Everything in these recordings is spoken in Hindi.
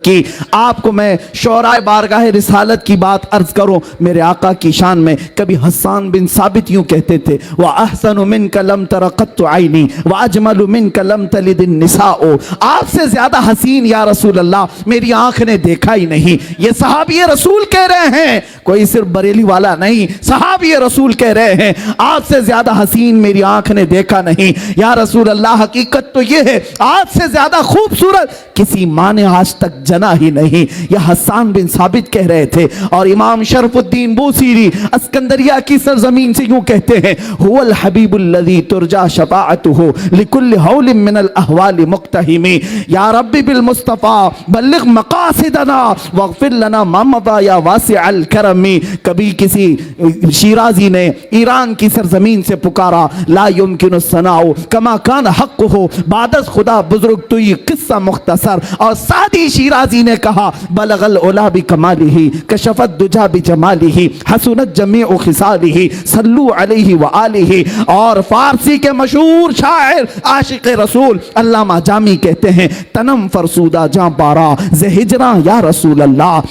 कि आपको मैं शौराए बारगाह रिसालत की बात अर्ज करूं। मेरे आका की शान में कभी हसन बिन साबित यूं कहते थे, व अहसनु मिनका लम तरा क़त्तु आइनी व अजमलु मिनका लम तलिद निसाओ। आपसे ज्यादा हसीन या रसूल अल्लाह मेरी आंख ने देखा ही नहीं। ये सहाबी रसूल कह रहे हैं, कोई सिर्फ बरेली वाला नहीं, सहाबी रसूल कह रहे हैं आपसे ज्यादा हसीन मेरी आंख ने देखा नहीं या रसूल अल्लाह। हकीकत तो ये है आपसे ज्यादा खूबसूरत किसी माँ ने आज तक जना ही नहीं। यह हसन बिन साबित कह रहे थे। और इमाम शरफुद्दीन बूसीरी अस्कंदरिया की सरजमीन से यूं कहते हैं, हुवल हबीबुल्लज़ी तुरजा शफाअतुहु लिकुल्लि हौलिन मिनल अहवालि मुक्तहिमी या रब्बी बिल मुस्तफा बल्लिग मकासिदना वग़फिर लना मा मदा या वासिअल करमी। कभी किसी शिराजी ने ईरान की सरजमीन से पुकारा, ला युमकिनु सनाउ कमा कान हक़्क़ुहु बादस खुदा बुजुर्ग तो ये किस्सा मुख्तसर। और सादी शिराजी ने कहा, बलगल उला बि कमालिही कशफत दुजा बि जमालिही हसनत जमीउ खिसालिही सल्लु अलैहि व आलिही। और फारसी के मशहूर शायर आशिक रसूल अल्लामा जामी कहते हैं, तनम फरसूदा जां पारा ज़े हिजरा या रसूल अल्लाह,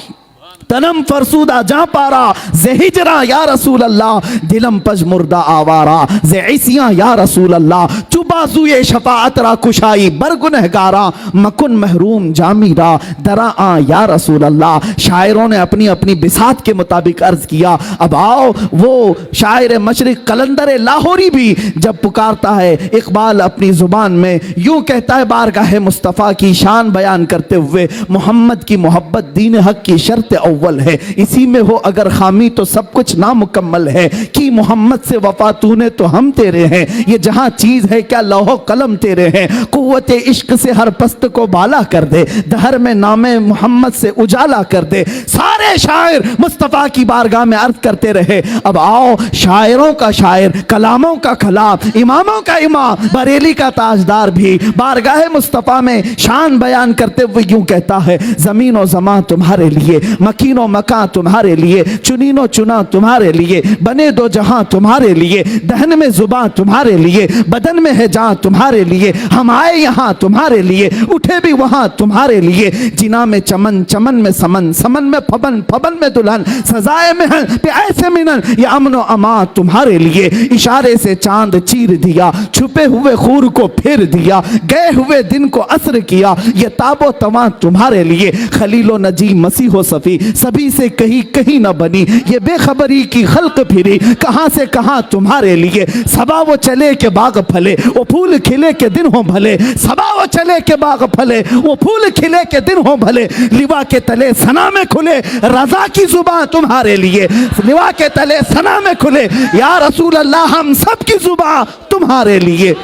तनम फरसूदा जा पारा जे हिजरा या रसूल अल्लाह, दिलम पज मुर्दा आवारा जे इसिया या रसूल अल्लाह, चुबाजुए शफाअत रा कुशाई बरगुनहगारा मकुन महरूम जामीरा दरा आ या रसूल अल्लाह। शायरों ने अपनी अपनी बिसात के मुताबिक अर्ज किया। अब आओ वो शायर मशरिक कलंदर लाहौरी भी जब पुकारता है, इकबाल अपनी जुबान में यूं कहता है, बारगाह मुस्तफ़ा की शान बयान करते हुए, मोहम्मद की मोहब्बत दीन हक की शर्त अव्वल है, इसी में हो अगर खामी तो सब कुछ नामुकम्मल है। कि मोहम्मद से वफा तूने तो हम तेरे हैं, ये जहां चीज है क्या लौहो कलम तेरे हैं। कुव्वत इश्क से हर पस्त को बाला कर दे, दहर में नामे मोहम्मद से उजाला कर दे। सारे शायर मुस्तफ़ा की बारगाह में अर्ज करते रहे। अब आओ शायरों का शायर, कलामों का कलाम, इमामों का इमाम, बरेली का ताजदार भी बारगाह मुस्तफ़ा में शान बयान करते हुए यूं कहता है, जमीन और जमां तुम्हारे लिए, मकीनो मकां तुम्हारे लिए, चुनीनो चुना तुम्हारे लिए, बने दो जहां तुम्हारे लिए, दहन में जुबां तुम्हारे लिए, बदन में है जान तुम्हारे लिए, हम आए यहाँ तुम्हारे लिए, उठे भी वहां तुम्हारे लिए। जिना में चमन, चमन में समन, समन में फबन, फबन में दुल्हन, सजाए में ऐसे मिलन, ये अमनो अमा तुम्हारे लिए। इशारे से चांद चीर दिया, छुपे हुए खूर को फेर दिया, गए हुए दिन को असर किया, ये ताबो तवा तुम्हारे लिए। खलीलो नजी मसीहो सफी सभी से कहीं कहीं न बनी, ये बेखबरी की खल्क फिरी, कहां से कहां तुम्हारे लिए। सबा वो चले के बाग फले, वो फूल खिले के दिन हो भले, सबा वो चले के बाग फले, वो फूल खिले के दिन हो भले। लिवा के तले सना में खुले, रजा की जुबान तुम्हारे लिए, लिवा के तले सना में खुले, या रसूल अल्लाह हम सब की जुबान तुम्हारे लिए।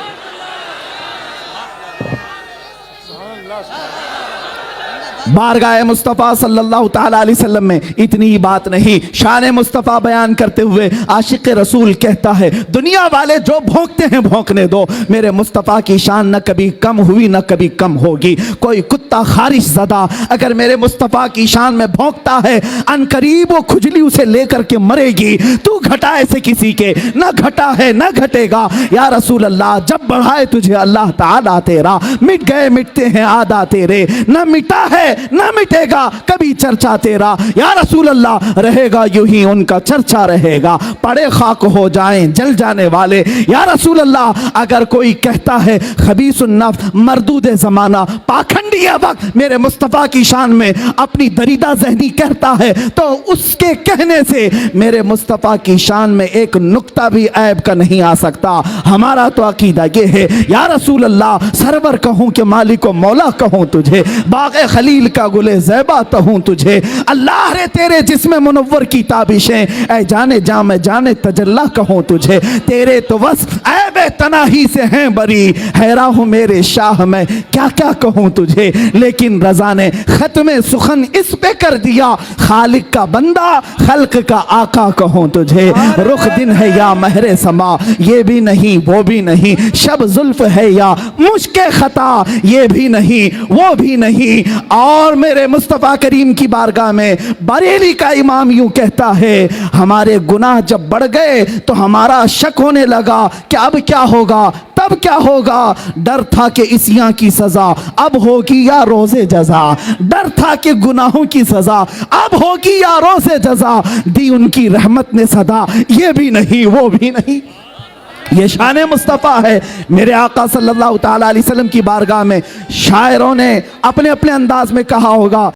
बारगाह मुस्तफ़ा सल्लल्लाहु ताला अलैहि वसल्लम में इतनी ही बात नहीं, शान मुस्तफ़ा बयान करते हुए आशिक रसूल कहता है, दुनिया वाले जो भौंकते हैं भौंकने दो, मेरे मुस्तफ़ा की शान न कभी कम हुई न कभी कम होगी। कोई कुत्ता खारिश ज़दा अगर मेरे मुस्तफ़ा की शान में भौंकता है, अनकरीब वो खुजली उसे लेकर के मरेगी। तू घटाए से किसी के न घटा है न घटेगा या रसूल अल्लाह। जब बढ़ाए तुझे अल्लाह ताला तेरा, मिट गए मिटते हैं आदा तेरे, न मिटा है न मिटेगा कभी चर्चा तेरा या रसूल अल्लाह। रहेगा यूं ही उनका चर्चा रहेगा, पड़े खाक हो जाएं जल जाने वाले या रसूल अल्लाह। अगर कोई कहता है खबीसुन नफ्स मरदूद जमाना, पाखंडी वक्त मेरे मुस्तफ़ा की शान में अपनी दरीदा ज़हनी कहता है, तो उसके कहने से मेरे मुस्तफ़ा की शान में एक नुक्ता भी ऐब का नहीं आ सकता। हमारा तो अकीदा ये है या रसूल अल्लाह, सरवर कहूँ कि मालिक व मौला कहूँ तुझे, बाग़ खलील का गुले ज़ैबा तो हूँ तुझे। अल्लाह रे तेरे जिस्म मुनव्वर की ताबिशें, ऐ जाने जा मैं जाने तजल्ला कहूँ तुझे। तेरे तो बस ऐबे तनाही से हैं बरी, हैरा हूँ मेरे शाह मैं क्या क्या कहूँ तुझे। लेकिन रज़ा ने ख़त्म सुखन इस पे कर दिया, खालिक का बंदा खल्क का आका कहूँ तुझे। रुख दिन है या महरे समा, ये भी नहीं वो भी नहीं, शब जुल्फ है या मुश्के खता, ये भी नहीं वो भी नहीं। और और मेरे मुस्तफ़ा करीम की बारगाह में बरेली का इमाम यूं कहता है, हमारे गुनाह जब बढ़ गए तो हमारा शक होने लगा कि अब क्या होगा, तब क्या होगा। डर था कि इसियां की सजा अब होगी या रोज़े जजा, डर था कि गुनाहों की सजा अब होगी या रोज़े जजा। दी उनकी रहमत ने सदा, ये भी नहीं वो भी नहीं। ये शान मुस्तफ़ा है। मेरे आका सल्लल्लाहु ताला अलैहि वसल्लम की बारगाह में शायरों ने अपने अपने अंदाज में कहा होगा।